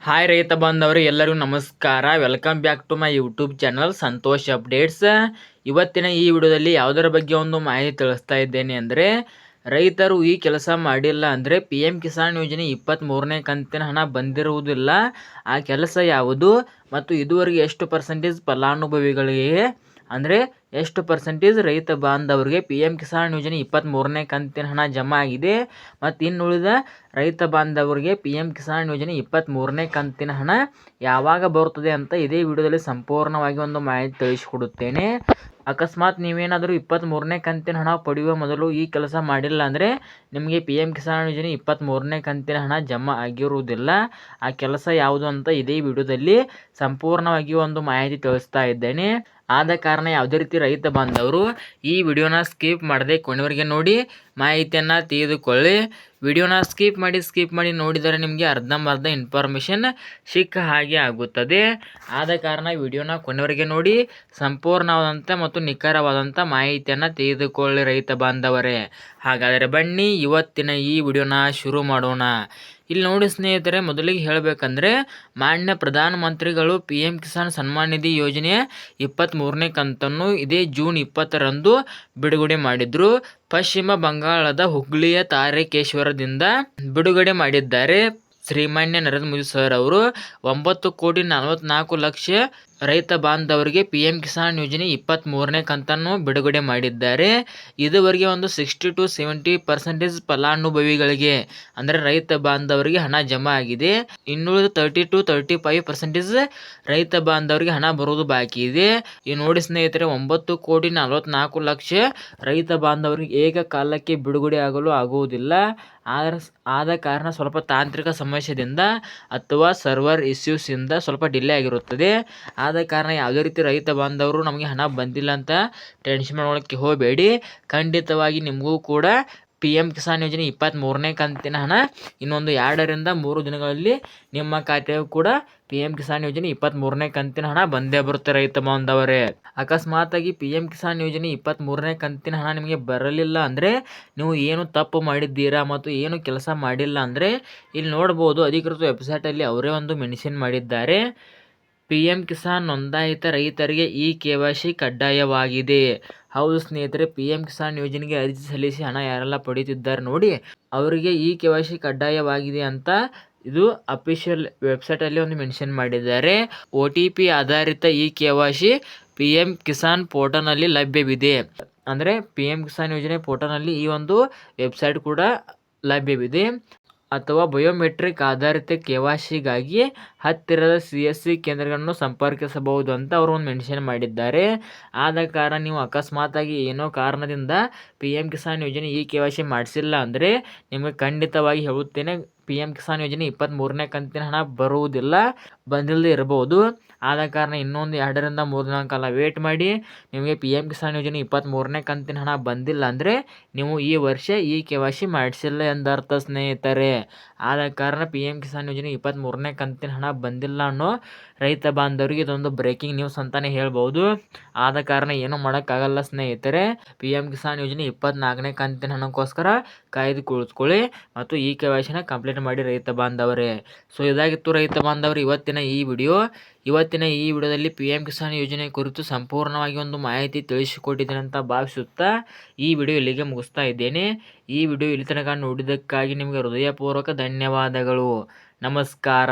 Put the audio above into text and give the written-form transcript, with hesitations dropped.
Hi ರೈತ ಬಾಂಧವರು ಎಲ್ಲರಿಗೂ ನಮಸ್ಕಾರ. Welcome back to my YouTube channel Santosh updates. ಇವತ್ತಿನ ಈ ವಿಡಿಯೋದಲ್ಲಿ ಯಾವುದರ ಬಗ್ಗೆ ಒಂದು ಮಾಹಿತಿ ತಿಳಿಸ್ತಾ ಇದ್ದೇನೆ ಅಂದರೆ, ರೈತರು ಈ ಕೆಲಸ ಮಾಡಿಲ್ಲ ಅಂದರೆ ಪಿ ಎಮ್ ಕಿಸಾನ್ ಯೋಜನೆ 23ನೇ ಕಂತಿನ ಹಣ ಬಂದಿರುವುದಿಲ್ಲ. ಆ ಕೆಲಸ ಯಾವುದು ಮತ್ತು ಇದುವರೆಗೆ ಎಷ್ಟು ಪರ್ಸೆಂಟೇಜ್ ಫಲಾನುಭವಿಗಳಿಗೆ ಅಂದರೆ ಎಷ್ಟು ಪರ್ಸೆಂಟೇಜ್ ರೈತ ಬಾಂಧವರಿಗೆ ಪಿ ಎಮ್ ಕಿಸಾನ್ ಯೋಜನೆ 23ನೇ ಕಂತಿನ ಹಣ ಜಮಾ ಆಗಿದೆ ಮತ್ತು ಇನ್ನುಳಿದ ರೈತ ಬಾಂಧವರಿಗೆ ಪಿ ಎಮ್ ಕಿಸಾನ್ ಯೋಜನೆ 23ನೇ ಕಂತಿನ ಹಣ ಯಾವಾಗ ಬರುತ್ತದೆ ಅಂತ ಇದೇ ವಿಡಿಯೋದಲ್ಲಿ ಸಂಪೂರ್ಣವಾಗಿ ಒಂದು ಮಾಹಿತಿ ತಿಳಿಸಿಕೊಡುತ್ತೇನೆ. ಅಕಸ್ಮಾತ್ ನೀವೇನಾದರೂ 23ನೇ ಕಂತಿನ ಹಣ ಪಡೆಯುವ ಮೊದಲು ಈ ಕೆಲಸ ಮಾಡಿಲ್ಲ ಅಂದರೆ ನಿಮಗೆ ಪಿ ಎಮ್ ಕಿಸಾನ್ ಯೋಜನೆ 23ನೇ ಕಂತಿನ ಹಣ ಜಮಾ ಆಗಿರುವುದಿಲ್ಲ. ಆ ಕೆಲಸ ಯಾವುದು ಅಂತ ಇದೇ ವಿಡಿಯೋದಲ್ಲಿ ಸಂಪೂರ್ಣವಾಗಿ ಒಂದು ಮಾಹಿತಿ ತಿಳಿಸ್ತಾ ಇದ್ದೇನೆ. ಆದ ಕಾರಣ ಯಾವುದೇ ರೀತಿ ರೈತ ಬಾಂಧವರು ಈ ವಿಡಿಯೋನ ಸ್ಕಿಪ್ ಮಾಡದೆ ಕೊನೆವರೆಗೆ ನೋಡಿ ಮಾಹಿತಿಯನ್ನು ತೆಗೆದುಕೊಳ್ಳಿ. ವಿಡಿಯೋನ ಸ್ಕಿಪ್ ಮಾಡಿ ನೋಡಿದರೆ ನಿಮಗೆ ಅರ್ಧಂಬರ್ಧ ಇನ್ಫಾರ್ಮೇಷನ್ ಸಿಕ್ಕ ಹಾಗೆ ಆಗುತ್ತದೆ. ಆದ ಕಾರಣ ವಿಡಿಯೋನ ಕೊನೆವರೆಗೆ ನೋಡಿ ಸಂಪೂರ್ಣವಾದಂಥ ಮತ್ತು ನಿಖರವಾದಂಥ ಮಾಹಿತಿಯನ್ನು ತೆಗೆದುಕೊಳ್ಳಿ ರೈತ ಬಾಂಧವರೇ. ಹಾಗಾದರೆ ಬನ್ನಿ ಇವತ್ತಿನ ಈ ವಿಡಿಯೋನ ಶುರು ಮಾಡೋಣ. ಇಲ್ಲಿ ನೋಡಿ ಸ್ನೇಹಿತರೆ, ಮೊದಲಿಗೆ ಹೇಳಬೇಕಂದ್ರೆ ಮಾನ್ಯ ಪ್ರಧಾನಮಂತ್ರಿಗಳು ಪಿ ಎಮ್ ಕಿಸಾನ್ ಸನ್ಮಾನ್ ನಿಧಿ ಯೋಜನೆಯ 23ನೇ ಕಂತನ್ನು ಇದೇ ಜೂನ್ 20ರಂದು ಬಿಡುಗಡೆ ಮಾಡಿದ್ರು. ಪಶ್ಚಿಮ ಬಂಗಾಳದ ಹುಬ್ಳಿಯ ತಾರಕೇಶ್ವರದಿಂದ ಬಿಡುಗಡೆ ಮಾಡಿದ್ದಾರೆ. ಶ್ರೀಮಾನ್ಯ ನರೇಂದ್ರ ಮೋದಿ ಸರ್ ಅವರು 9,44,00,000 ರೈತ ಬಾಂಧವರಿಗೆ ಪಿ ಎಮ್ ಕಿಸಾನ್ ಯೋಜನೆ 23ನೇ ಕಂತನ್ನು ಬಿಡುಗಡೆ ಮಾಡಿದ್ದಾರೆ. ಇದುವರೆಗೆ ಒಂದು 60 to 70% ಫಲಾನುಭವಿಗಳಿಗೆ ಅಂದರೆ ರೈತ ಬಾಂಧವರಿಗೆ ಹಣ ಜಮಾ ಆಗಿದೆ. ಇನ್ನುಳಿದ 30 to 35% ರೈತ ಬಾಂಧವರಿಗೆ ಹಣ ಬರುವುದು ಬಾಕಿ ಇದೆ. ಈ ನೋಡಿ ಸ್ನೇಹಿತರೆ, 9,44,00,000 ರೈತ ಬಾಂಧವರಿಗೆ ಏಕಕಾಲಕ್ಕೆ ಬಿಡುಗಡೆ ಆಗಲು ಆಗುವುದಿಲ್ಲ. ಆದ ಕಾರಣ ಸ್ವಲ್ಪ ತಾಂತ್ರಿಕ ಸಮಸ್ಯೆಯಿಂದ ಅಥವಾ ಸರ್ವರ್ ಇಶ್ಯೂಸಿಂದ ಸ್ವಲ್ಪ ಡಿಲೇ ಆಗಿರುತ್ತದೆ. ಆದ ಕಾರಣ ಯಾವುದೇ ರೀತಿ ರೈತ ಬಾಂಧವರು ನಮಗೆ ಹಣ ಬಂದಿಲ್ಲ ಅಂತ ಟೆನ್ಷನ್ ಮಾಡೋಕ್ಕೆ ಹೋಗಬೇಡಿ. ಖಂಡಿತವಾಗಿ ನಿಮಗೂ ಕೂಡ ಪಿ ಎಮ್ ಕಿಸಾನ್ ಯೋಜನೆ 23ನೇ ಕಂತಿನ ಹಣ ಇನ್ನೊಂದು 2 ರಿಂದ 3 ದಿನಗಳಲ್ಲಿ ನಿಮ್ಮ ಖಾತೆಯು ಕೂಡ ಪಿ ಎಮ್ ಕಿಸಾನ್ ಯೋಜನೆ 23ನೇ ಕಂತಿನ ಹಣ ಬಂದೇ ಬರುತ್ತೆ ರೈತ ಬಾಂಧವರೇ. ಅಕಸ್ಮಾತಾಗಿ ಪಿ ಎಮ್ ಕಿಸಾನ್ ಯೋಜನೆ 23ನೇ ಕಂತಿನ ಹಣ ನಿಮಗೆ ಬರಲಿಲ್ಲ ಅಂದರೆ ನೀವು ಏನು ತಪ್ಪು ಮಾಡಿದ್ದೀರಾ ಮತ್ತು ಏನು ಕೆಲಸ ಮಾಡಿಲ್ಲ ಅಂದರೆ ಇಲ್ಲಿ ನೋಡ್ಬೋದು, ಅಧಿಕೃತ ವೆಬ್ಸೈಟಲ್ಲಿ ಅವರೇ ಒಂದು ಮೆನ್ಷನ್ ಮಾಡಿದ್ದಾರೆ. ಪಿ ಎಮ್ ಕಿಸಾನ್ ನೋಂದಾಯಿತ ರೈತರಿಗೆ ಈ KYC ಕಡ್ಡಾಯವಾಗಿದೆ. ಹೌದು ಸ್ನೇಹಿತರೆ, ಪಿ ಎಮ್ ಕಿಸಾನ್ ಯೋಜನೆಗೆ ಅರ್ಜಿ ಸಲ್ಲಿಸಿ ಹಣ ಯಾರೆಲ್ಲ ಪಡೆಯುತ್ತಿದ್ದಾರೆ ನೋಡಿ, ಅವರಿಗೆ ಈ KYC ಕಡ್ಡಾಯವಾಗಿದೆ ಅಂತ ಇದು ಅಫಿಷಿಯಲ್ ವೆಬ್ಸೈಟಲ್ಲಿ ಒಂದು ಮೆನ್ಷನ್ ಮಾಡಿದ್ದಾರೆ. OTP ಆಧಾರಿತ ಈ KYC ಪಿ ಎಮ್ ಕಿಸಾನ್ ಪೋರ್ಟಲ್ನಲ್ಲಿ ಲಭ್ಯವಿದೆ. ಅಂದರೆ ಪಿ ಎಮ್ ಕಿಸಾನ್ ಯೋಜನೆ ಪೋರ್ಟಲ್ನಲ್ಲಿ ಈ ಒಂದು ವೆಬ್ಸೈಟ್ ಕೂಡ ಲಭ್ಯವಿದೆ. ಅಥವಾ ಬಯೋಮೆಟ್ರಿಕ್ ಆಧಾರಿತ KYCಗಾಗಿ ಹತ್ತಿರದ CSC ಕೇಂದ್ರಗಳನ್ನು ಸಂಪರ್ಕಿಸಬಹುದು ಅಂತ ಅವರು ಒಂದು ಮೆನ್ಷನ್ ಮಾಡಿದ್ದಾರೆ. ಆದ ಕಾರಣ ನೀವು ಅಕಸ್ಮಾತಾಗಿ ಏನೋ ಕಾರಣದಿಂದ ಪಿ ಎಮ್ ಕಿಸಾನ್ ಯೋಜನೆ ಈ KYC ಮಾಡಿಸಿಲ್ಲ ಅಂದರೆ ನಿಮಗೆ ಖಂಡಿತವಾಗಿ ಹೇಳುತ್ತೇನೆ, ಪಿ ಎಮ್ ಕಿಸಾನ್ ಯೋಜನೆ 23ನೇ ಕಂತಿನ ಹಣ ಬರುವುದಿಲ್ಲ, ಬಂದಿಲ್ಲದೆ ಇರಬಹುದು. ಆದ ಕಾರಣ ಇನ್ನೊಂದು 2 ರಿಂದ 3 ದಿನಗಳ ಕಾಲ ವೇಟ್ ಮಾಡಿ. ನಿಮಗೆ ಪಿ ಎಮ್ ಕಿಸಾನ್ ಯೋಜನೆ 23ನೇ ಕಂತಿನ ಹಣ ಬಂದಿಲ್ಲ ಅಂದರೆ ನೀವು ಈ ವರ್ಷ ಈ KYC ಮಾಡಿಸಿಲ್ಲ ಎಂದರ್ಥ ಸ್ನೇಹಿತರೆ. ಆದ ಕಾರಣ ಪಿ ಎಮ್ ಕಿಸಾನ್ ಯೋಜನೆ 23ನೇ ಕಂತಿನ ಹಣ ಬಂದಿಲ್ಲ ಅನ್ನೋ ರೈತ ಬಾಂಧವರಿಗೆ ಇದೊಂದು ಬ್ರೇಕಿಂಗ್ ನ್ಯೂಸ್ ಅಂತಲೇ ಹೇಳ್ಬೋದು. ಆದ ಕಾರಣ ಏನೂ ಮಾಡೋಕ್ಕಾಗಲ್ಲ ಸ್ನೇಹಿತರೆ. ಪಿ ಎಮ್ ಕಿಸಾನ್ ಯೋಜನೆ 24ನೇ ಕಂತಿನ ಹಣಕ್ಕೋಸ್ಕರ ಕಾಯ್ದು ಕುಳಿತುಕೊಳ್ಳಿ ಮತ್ತು ಈ KYCನ ಕಂಪ್ಲೀಟ್ ಮಾಡಿ ರೈತ ಬಾಂಧವರೇ. ಸೊ ಇದಾಗಿತ್ತು ರೈತ ಬಾಂಧವರು ಇವತ್ತಿನ ಈ ವಿಡಿಯೋದಲ್ಲಿ ಪಿ ಎಮ್ ಕಿಸಾನ್ ಯೋಜನೆ ಕುರಿತು ಸಂಪೂರ್ಣವಾಗಿ ಒಂದು ಮಾಹಿತಿ ತಿಳಿಸಿಕೊಟ್ಟಿದ್ದೇನೆ ಅಂತ ಭಾವಿಸುತ್ತಾ ಈ ವಿಡಿಯೋ ಇಲ್ಲಿಗೆ ಮುಗಿಸ್ತಾ ಇದ್ದೇನೆ. ಈ ವಿಡಿಯೋ ಇಲ್ಲಿ ತನಕ ನೋಡಿದ್ದಕ್ಕಾಗಿ ನಿಮಗೆ ಹೃದಯಪೂರ್ವಕ ಧನ್ಯವಾದಗಳು. ನಮಸ್ಕಾರ.